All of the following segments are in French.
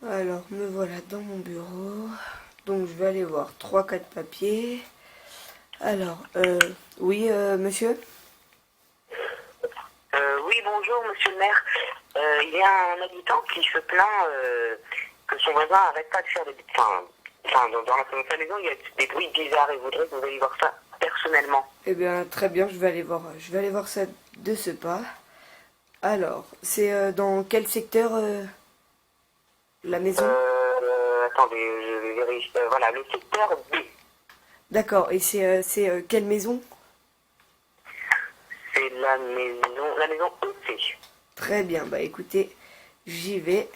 Alors, me voilà dans mon bureau. Donc, je vais aller voir 3-4 papiers. Alors, oui, monsieur? Oui, bonjour, monsieur le maire. Il y a un habitant qui se plaint que son voisin n'arrête pas de faire des... Enfin, dans sa maison, il y a des bruits bizarres et voudrait que vous alliez voir ça personnellement. Eh bien, très bien, je vais aller voir ça de ce pas. Alors, c'est dans quel secteur la maison? Attendez, je vais vérifier. Voilà, le secteur B. D'accord, et c'est quelle maison? C'est la maison EC. Très bien, bah écoutez, j'y vais.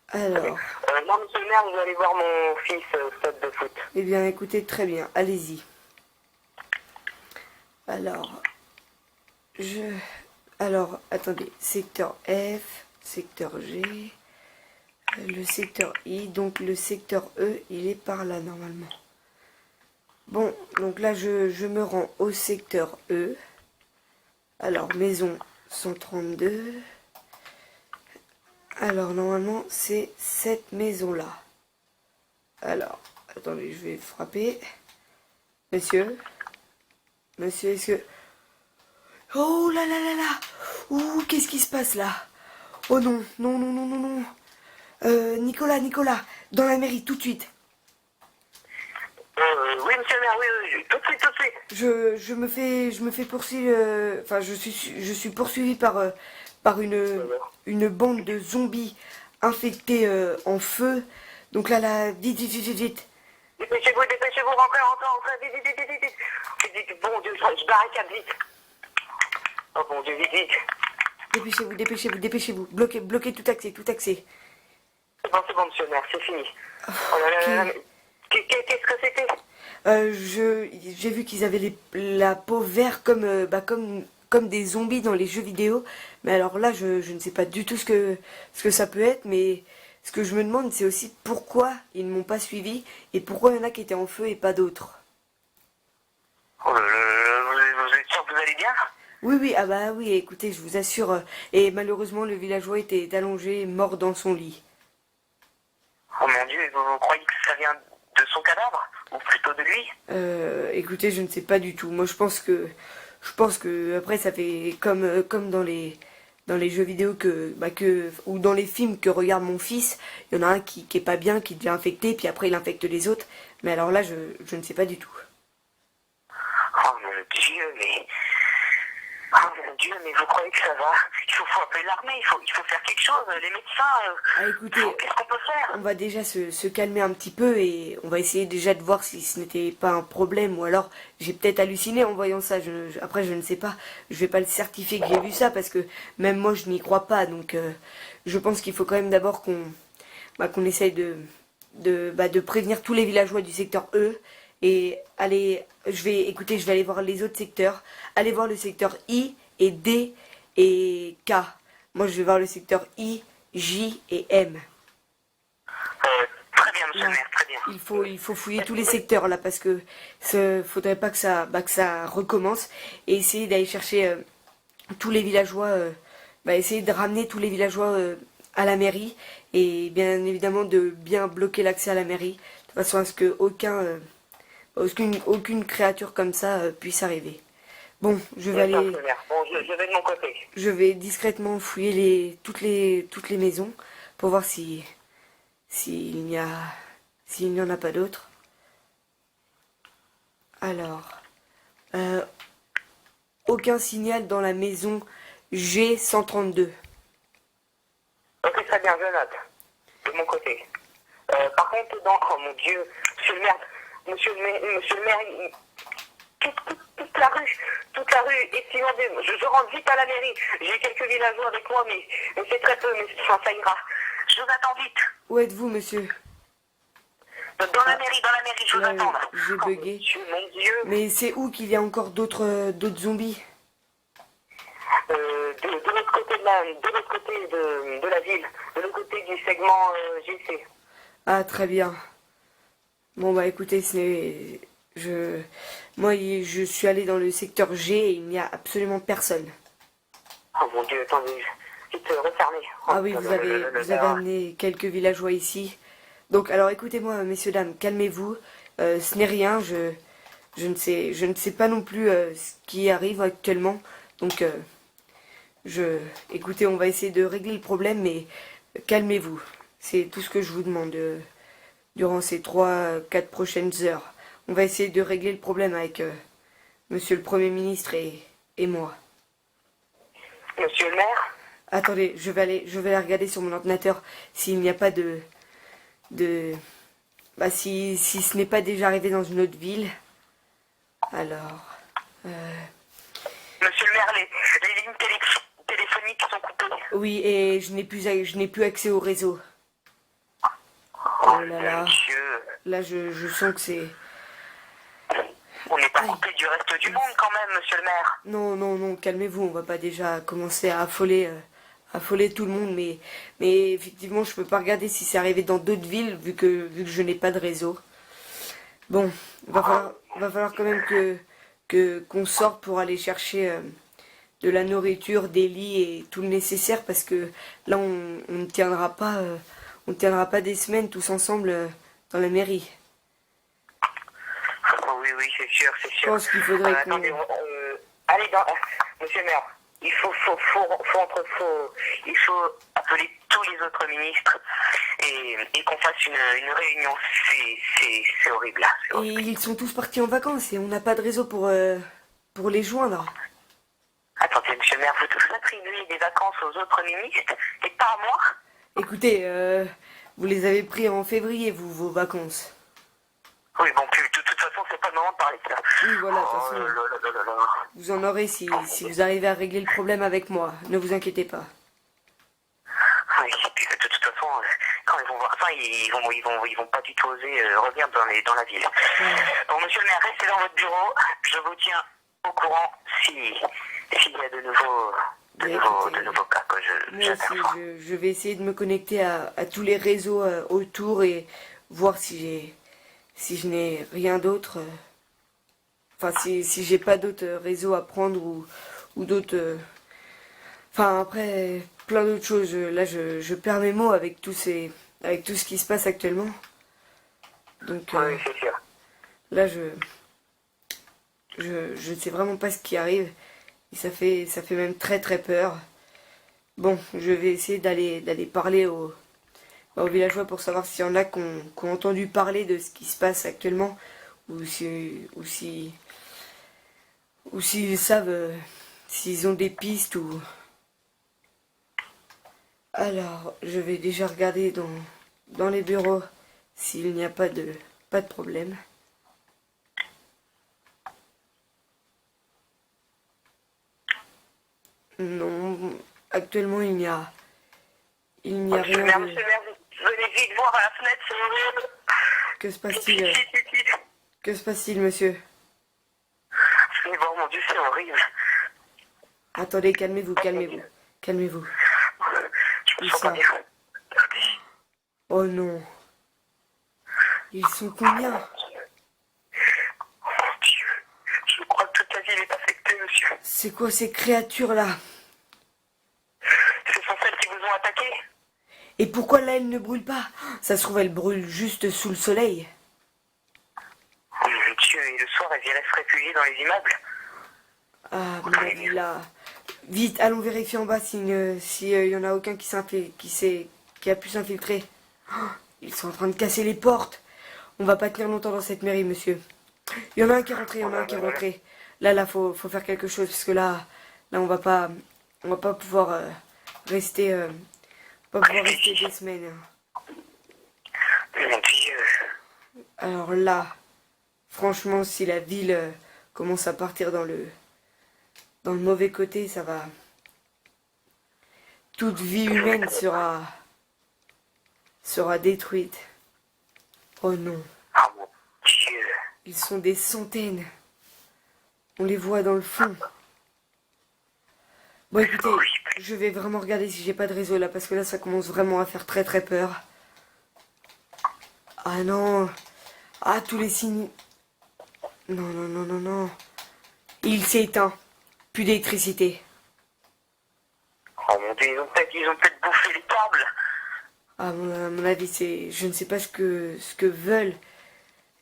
Alors, Non, monsieur le maire, vous allez voir mon fils au stade de foot. eh bien, écoutez, très bien, allez-y. Alors, Alors, attendez, secteur F, secteur G, le secteur I, donc le secteur E, il est par là normalement. Bon, donc là je me rends au secteur E. Alors, maison 132. Alors, normalement, c'est cette maison-là. Alors, attendez, je vais frapper. Monsieur? Monsieur, est-ce que... Oh là là là là! Ouh, qu'est-ce qui se passe là? Oh non, non, non, non, non, non. Nicolas, dans la mairie, tout de suite. Oui, monsieur le maire, oui, tout de suite, tout de suite. Je me fais poursuivre, enfin, je suis poursuivi par une bande de zombies infectés en feu. Donc là, vite, vite, vite, vite, vite. Dépêchez-vous, rentrez, vite, vite, vite, vite, vite. Vite, bon Dieu, je barricade vite. Oh bon Dieu, vite, vite. Dépêchez-vous, dépêchez-vous, dépêchez-vous. Bloquez tout accès, tout accès. C'est bon, monsieur le maire, c'est fini. Oh là là là là, qu'est-ce que c'était? J'ai vu qu'ils avaient la peau verte comme des zombies dans les jeux vidéo. Mais alors là, je ne sais pas du tout ce que ça peut être. Mais ce que je me demande, c'est aussi pourquoi ils ne m'ont pas suivi et pourquoi il y en a qui étaient en feu et pas d'autres. Oh là là, vous êtes sûr que vous allez bien? Oui, oui, ah bah oui, écoutez, je vous assure. Et malheureusement, le villageois était allongé, mort dans son lit. Oh mon Dieu, vous croyez que ça vient de son cadavre? Ou plutôt de lui? Écoutez, je ne sais pas du tout. Moi, je pense que après, ça fait comme dans les jeux vidéo ou dans les films que regarde mon fils. Il y en a un qui est pas bien, qui devient infecté, puis après il infecte les autres. Mais alors là, je ne sais pas du tout. Oh mon Dieu, mais... Oh mon Dieu, mais vous croyez que ça va? Faut appeler l'armée, il faut faire quelque chose, les médecins... Ah, écoutez, Qu'est-ce qu'on peut faire? on va déjà se calmer un petit peu et on va essayer déjà de voir si ce n'était pas un problème ou alors j'ai peut-être halluciné en voyant ça. Après, je ne sais pas. Je vais pas le certifier que j'ai vu ça parce que même moi, je n'y crois pas. Donc, je pense qu'il faut quand même d'abord qu'on essaye de prévenir tous les villageois du secteur E et je vais aller voir les autres secteurs. Aller voir le secteur I et D et K. Moi, je vais voir le secteur I, J et M. Très bien, monsieur Là, le maire, très bien. il faut fouiller tous les secteurs là parce que faudrait pas que ça recommence et essayer d'aller chercher tous les villageois, essayer de ramener tous les villageois à la mairie et bien évidemment de bien bloquer l'accès à la mairie de façon à ce que aucune créature comme ça puisse arriver. Bon, je vais D'accord, aller, monsieur le maire. Bon, je vais de mon côté. je vais discrètement fouiller toutes les maisons pour voir s'il n'y en a pas d'autres. Alors, aucun signal dans la maison G132. Ok, très bien, je note. De mon côté. Par contre, oh mon Dieu, monsieur le maire, toute la rue est inondée. Je rentre vite à la mairie. J'ai quelques villageois avec moi, mais c'est très peu, mais ça ira. Je vous attends vite. Où êtes-vous, monsieur? Dans la mairie, je vous Là, attends. j'ai Oh bugué. mon Dieu. Mais c'est où qu'il y a encore d'autres zombies? De l'autre côté de la ville, de l'autre côté du segment GC. Ah, très bien. Bon, bah écoutez, moi, je suis allé dans le secteur G et il n'y a absolument personne. Oh mon Dieu, attendez. site refermé. Ah oui, vous avez amené quelques villageois ici. Donc, alors écoutez-moi, messieurs, dames, calmez-vous. Ce n'est rien, je ne sais pas non plus ce qui arrive actuellement. Donc, écoutez, on va essayer de régler le problème, mais calmez-vous. C'est tout ce que je vous demande durant ces 3, 4 prochaines heures. On va essayer de régler le problème avec monsieur le Premier ministre et moi. Monsieur le maire? Attendez, je vais aller regarder sur mon ordinateur s'il n'y a pas bah, si ce n'est pas déjà arrivé dans une autre ville. Alors, Monsieur le maire, les lignes téléphoniques sont coupées. oui, et je n'ai plus accès au réseau. Oh là là, Monsieur, là je sens que c'est... on n'est pas Aïe. coupé du reste du monde quand même, monsieur le maire. Non, non, non, calmez-vous, on va pas déjà commencer à affoler tout le monde, mais effectivement, je peux pas regarder si c'est arrivé dans d'autres villes, vu que je n'ai pas de réseau. Bon, va falloir quand même qu'on sorte pour aller chercher de la nourriture, des lits et tout le nécessaire, parce que là, on ne tiendra pas des semaines tous ensemble dans la mairie. Oh, oui, oui, c'est sûr, c'est Je sûr. pense qu'il faudrait qu'on... Attendez, allez, monsieur le maire, il faut appeler tous les autres ministres et qu'on fasse une réunion. C'est horrible là. C'est Et horrible. ils sont tous partis en vacances et on n'a pas de réseau pour les joindre. Attendez, monsieur le maire, vous attribuez des vacances aux autres ministres et pas à moi? Écoutez, vous les avez pris en février, vous, vos vacances. Oui, bon, de toute façon, c'est pas le moment de parler de ça. Oui, voilà, de toute Oh façon, là là là là là. vous en aurez si vous arrivez à régler le problème avec moi. Ne vous inquiétez pas. Oui, et puis de toute façon, quand ils vont voir ça, ils vont pas du tout oser revenir dans la ville. Bon, monsieur le maire, restez dans votre bureau. Je vous tiens au courant s'il y a de nouveaux cas que Moi aussi, j'interviens. je vais essayer de me connecter à tous les réseaux autour et voir si je n'ai rien d'autre. Enfin, si j'ai pas d'autres réseaux à prendre ou d'autres... Enfin, après, plein d'autres choses. Là, je perds mes mots avec tout ce qui se passe actuellement. Donc, Oui, c'est sûr. là, je ne sais vraiment pas ce qui arrive. Et ça fait même très très peur. Bon, je vais essayer d'aller parler aux villageois pour savoir s'il y en a qui ont entendu parler de ce qui se passe actuellement ou s'ils savent s'ils ont des pistes ou... Alors, je vais déjà regarder dans les bureaux s'il n'y a pas de problème. Non, actuellement il n'y a rien Monsieur le maire, de... venez vite voir à la fenêtre, c'est horrible. Que se passe-t-il? Que se passe-t-il, monsieur? Mais bon, mon Dieu, c'est horrible. Attendez, calmez-vous, calmez-vous. Calmez-vous. Je me Où sens pas ça? bien. Regardez. Oh non. Ils sont combien? Oh mon Dieu. Je crois que toute la ville est affectée, monsieur. C'est quoi ces créatures-là? Ce sont celles qui vous ont attaqué? Et pourquoi là, elles ne brûlent pas? Ça se trouve, elles brûlent juste sous le soleil. Oh mon Dieu, et le soir, elles iraient se réfugier dans les immeubles? Ah, mon avis, là... Vite, allons vérifier en bas s'il y en a aucun qui a pu s'infiltrer. Oh, ils sont en train de casser les portes. On va pas tenir longtemps dans cette mairie, monsieur. Il y en a un qui est rentré, il y en a un qui est rentré. Là, faut faire quelque chose, parce que là, on va pas pouvoir rester des semaines. Mon Dieu. Alors là, franchement, si la ville commence à partir dans le mauvais côté, ça va... Toute vie humaine sera détruite. Oh non, Oh mon Dieu. ils sont des centaines. On les voit dans le fond. Bon, écoutez, je vais vraiment regarder si j'ai pas de réseau là, parce que là, ça commence vraiment à faire très très peur. Ah non. Ah, tous les signes... Non, non, non, non, non. Il s'est éteint. Plus d'électricité. Oh mon Dieu, ils ont peut-être bouffé les câbles. À mon avis, je ne sais pas ce que veulent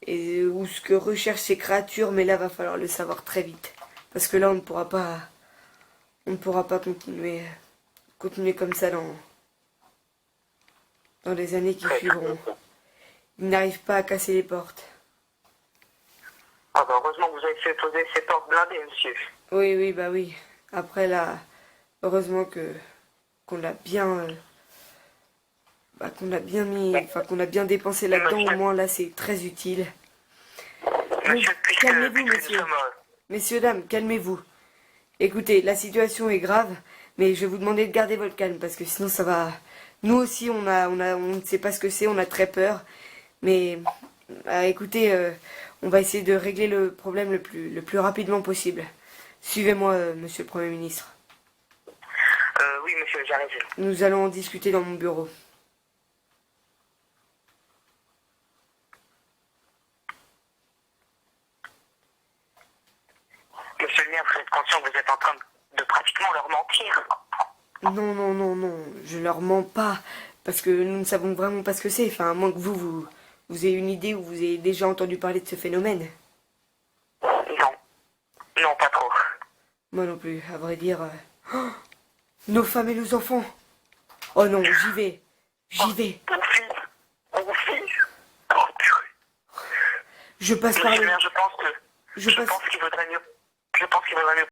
ou ce que recherchent ces créatures, mais là, va falloir le savoir très vite. Parce que là, on ne pourra pas continuer comme ça dans les années qui suivront. Ils n'arrivent pas à casser les portes. Ah bah heureusement que vous avez fait poser ces portes blindées, monsieur. Oui, oui, bah oui. Après, là, heureusement qu'on l'a bien... qu'on a bien mis... Enfin, qu'on a bien dépensé là-dedans. Au moins, là, c'est très utile. Monsieur, Calmez-vous, puisque nous monsieur. sommes... Messieurs, dames, calmez-vous. Écoutez, la situation est grave, mais je vais vous demander de garder votre calme, parce que sinon ça va... Nous aussi, on ne sait pas ce que c'est, on a très peur. Mais, écoutez, on va essayer de régler le problème le plus rapidement possible. Suivez-moi, monsieur le Premier ministre. oui, monsieur, j'arrive. Nous allons en discuter dans mon bureau. Monsieur le maire, vous êtes conscient que vous êtes en train de pratiquement leur mentir. Non, non, non, non, je leur mens pas, parce que nous ne savons vraiment pas ce que c'est. Enfin, à moins que vous ayez une idée ou vous ayez déjà entendu parler de ce phénomène. Non. Non, pas trop. Moi non plus, à vrai dire. Oh, nos femmes et nos enfants. Oh non, j'y vais. J'y vais. Mon fils. Mon fils. Oh purée. Je passe par Monsieur le le... maire, je pense qu'il vaudrait mieux